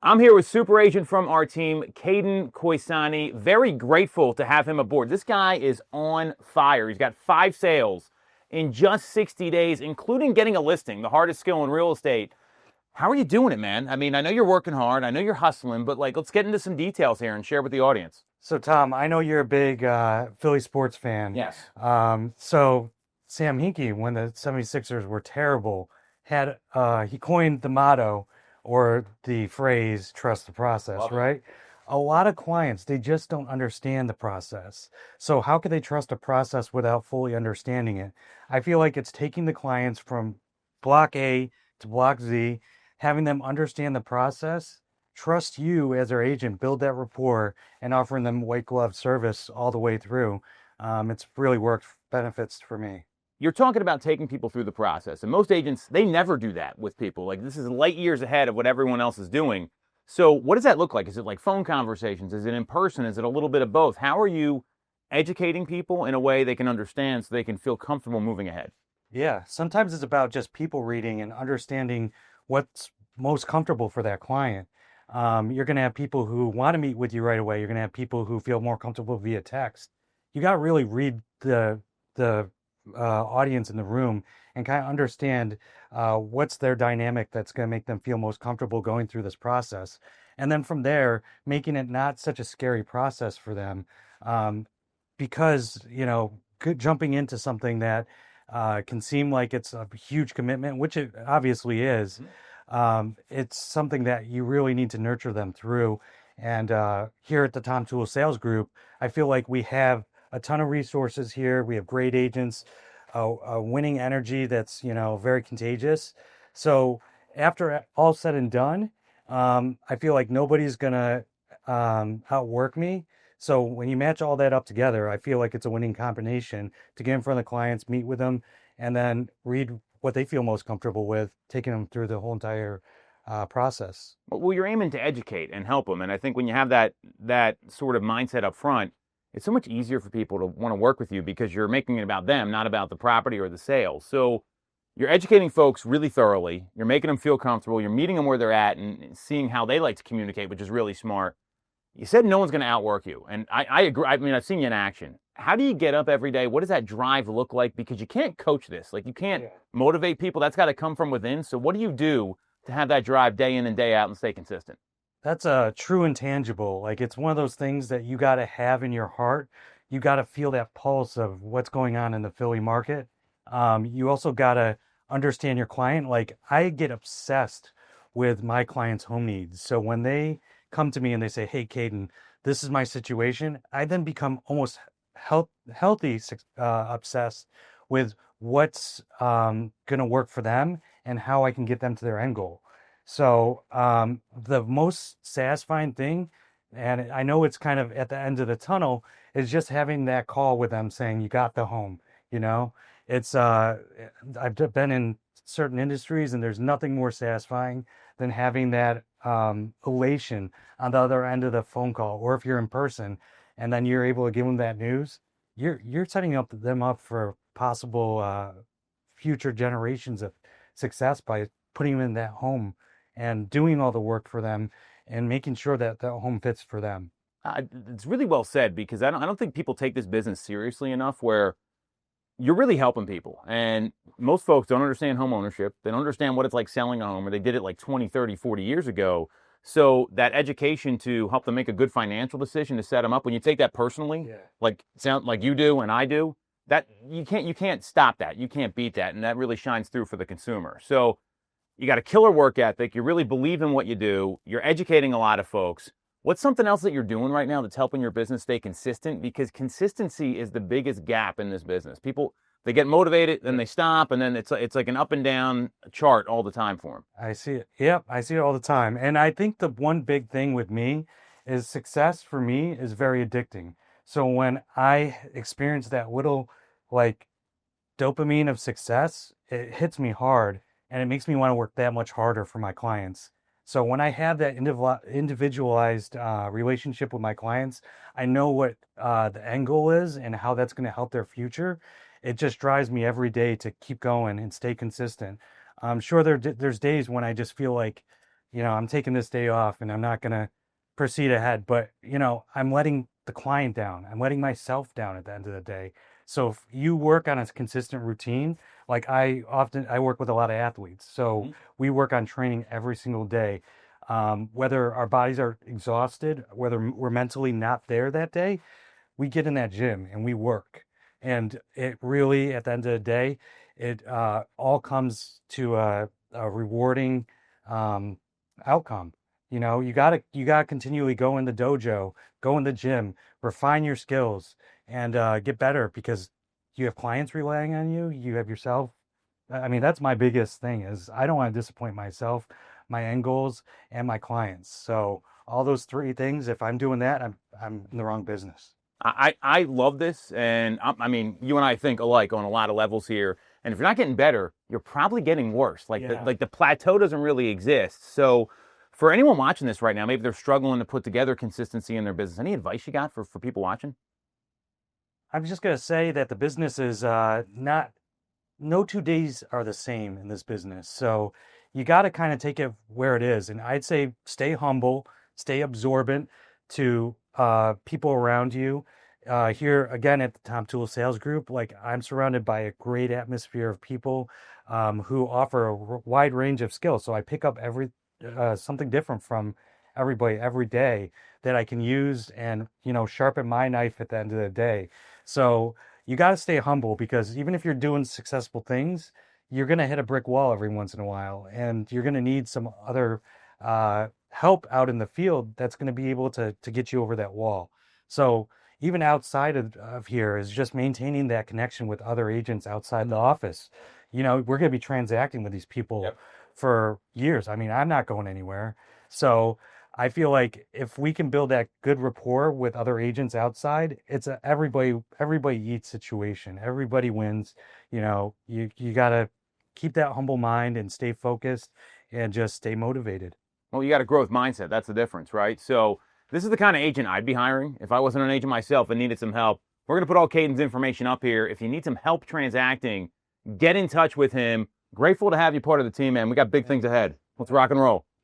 I'm here with super agent from our team, Cayden. Very grateful to have him aboard. This guy is on fire. He's got 5 sales in just 60 days, including getting a listing, the hardest skill in real estate. How are you doing it, man? I mean, I know you're working hard. I know you're hustling, but let's get into some details here and share with the audience. So, Tom, I know you're a big Philly sports fan. Yes. So Sam Hinkie, when the 76ers were terrible, had he coined the motto or the phrase "trust the process," Love it. right? A lot of clients, they just don't understand the process. So how could they trust a process without fully understanding it? I feel like it's taking the clients from block A to block Z, having them understand the process, trust you as their agent, build that rapport, and offering them white glove service all the way through. It's really worked benefits for me. You're talking about taking people through the process, and most agents, they never do that with people. Like, this is light years ahead of what everyone else is doing. So what does that look like? Is it like phone conversations? Is it in person? Is it a little bit of both? How are you educating people in a way they can understand so they can feel comfortable moving ahead? Yeah, sometimes it's about just people reading and understanding what's most comfortable for that client. You're going to have people who want to meet with you right away. You're going to have people who feel more comfortable via text. You got to really read the audience in the room and kind of understand what's their dynamic that's going to make them feel most comfortable going through this process. And then from there, making it not such a scary process for them, um, because jumping into something that can seem like it's a huge commitment, which it obviously is. It's something that you really need to nurture them through. And here at the Tom Toole Sales Group, I feel like we have a ton of resources here. We have great agents, a winning energy that's very contagious. So after all said and done, I feel like nobody's gonna outwork me. So when you match all that up together, I feel like it's a winning combination to get in front of the clients, meet with them, and then read what they feel most comfortable with, taking them through the whole entire process. Well, you're aiming to educate and help them, and I think when you have that sort of mindset up front, it's so much easier for people to want to work with you because you're making it about them, not about the property or the sale. So you're educating folks really thoroughly. You're making them feel comfortable. You're meeting them where they're at and seeing how they like to communicate, which is really smart. You said no one's going to outwork you, and I agree. I mean, I've seen you in action. How do you get up every day? What does that drive look like? Because you can't coach this. Like, you can't Yeah. motivate people. That's got to come from within. So what do you do to have that drive day in and day out and stay consistent? That's a true intangible. Like it's one of those things that you got to have in your heart. You got to feel that pulse of what's going on in the Philly market. You also got to understand your client. Like I get obsessed with my clients' home needs. So when they come to me and they say, "Hey, Cayden, this is my situation," I then become almost healthy obsessed with what's going to work for them and how I can get them to their end goal. So the most satisfying thing, and I know it's kind of at the end of the tunnel, is just having that call with them saying, "You got the home." You know, it's I've been in certain industries, and there's nothing more satisfying than having that elation on the other end of the phone call, or if you're in person, and then you're able to give them that news. You're setting them up for possible future generations of success by putting them in that home and doing all the work for them and making sure that the home fits for them. It's really well said because I don't think people take this business seriously enough where you're really helping people. And most folks don't understand home ownership. They don't understand what it's like selling a home, or they did it like 20, 30, 40 years ago. So that education to help them make a good financial decision to set them up, when you take that personally, Yeah. like sound like you do and I do, that you can't stop that. You can't beat that. And that really shines through for the consumer. So you got a killer work ethic. You really believe in what you do. You're educating a lot of folks. What's something else that you're doing right now that's helping your business stay consistent? Because consistency is the biggest gap in this business. People, they get motivated, then Yeah. they stop, and then it's like an up and down chart all the time for them. I see it. Yep, I see it all the time. And I think the one big thing with me is success for me is very addicting. So when I experience that little like dopamine of success, it hits me hard and it makes me want to work that much harder for my clients. So when I have that individualized relationship with my clients, I know what the end goal is and how that's going to help their future. It just drives me every day to keep going and stay consistent. I'm sure there's days when I just feel like I'm taking this day off and I'm not going to proceed ahead. But, I'm letting the client down. I'm letting myself down at the end of the day. So if you work on a consistent routine, like I work with a lot of athletes. So we work on training every single day. Whether our bodies are exhausted, whether we're mentally not there that day, we get in that gym and we work. And it really, at the end of the day, it all comes to a rewarding um, outcome. You gotta continually go in the dojo, go in the gym, refine your skills, and get better because you have clients relying on you. You have yourself. I mean, that's my biggest thing is I don't want to disappoint myself, my end goals, and my clients. So all those three things, if I'm doing that, I'm in the wrong business. I love this, and I mean, you and I think alike on a lot of levels here. And if you're not getting better, you're probably getting worse. Yeah. Like the plateau doesn't really exist. So, for anyone watching this right now, maybe they're struggling to put together consistency in their business. Any advice you got for people watching? I'm just gonna say that the business is not no 2 days are the same in this business. So you got to kind of take it where it is. And I'd say stay humble, stay absorbent to people around you. Here again at the Tom Toole Sales Group, like I'm surrounded by a great atmosphere of people who offer a wide range of skills. So I pick up something different from everybody every day that I can use and sharpen my knife at the end of the day. So you got to stay humble because even if you're doing successful things, you're going to hit a brick wall every once in a while, and you're going to need some other help out in the field that's going to be able to get you over that wall. So even outside of here is just maintaining that connection with other agents outside the office. We're going to be transacting with these people Yep. for years. I mean, I'm not going anywhere. So I feel like if we can build that good rapport with other agents outside, it's a everybody eats situation. Everybody wins. You gotta keep that humble mind and stay focused and just stay motivated. Well, you got a growth mindset. That's the difference, right? So, this is the kind of agent I'd be hiring if I wasn't an agent myself and needed some help. We're going to put all Cayden's information up here. If you need some help transacting, get in touch with him. Grateful to have you part of the team, man. We got big things ahead. Let's rock and roll.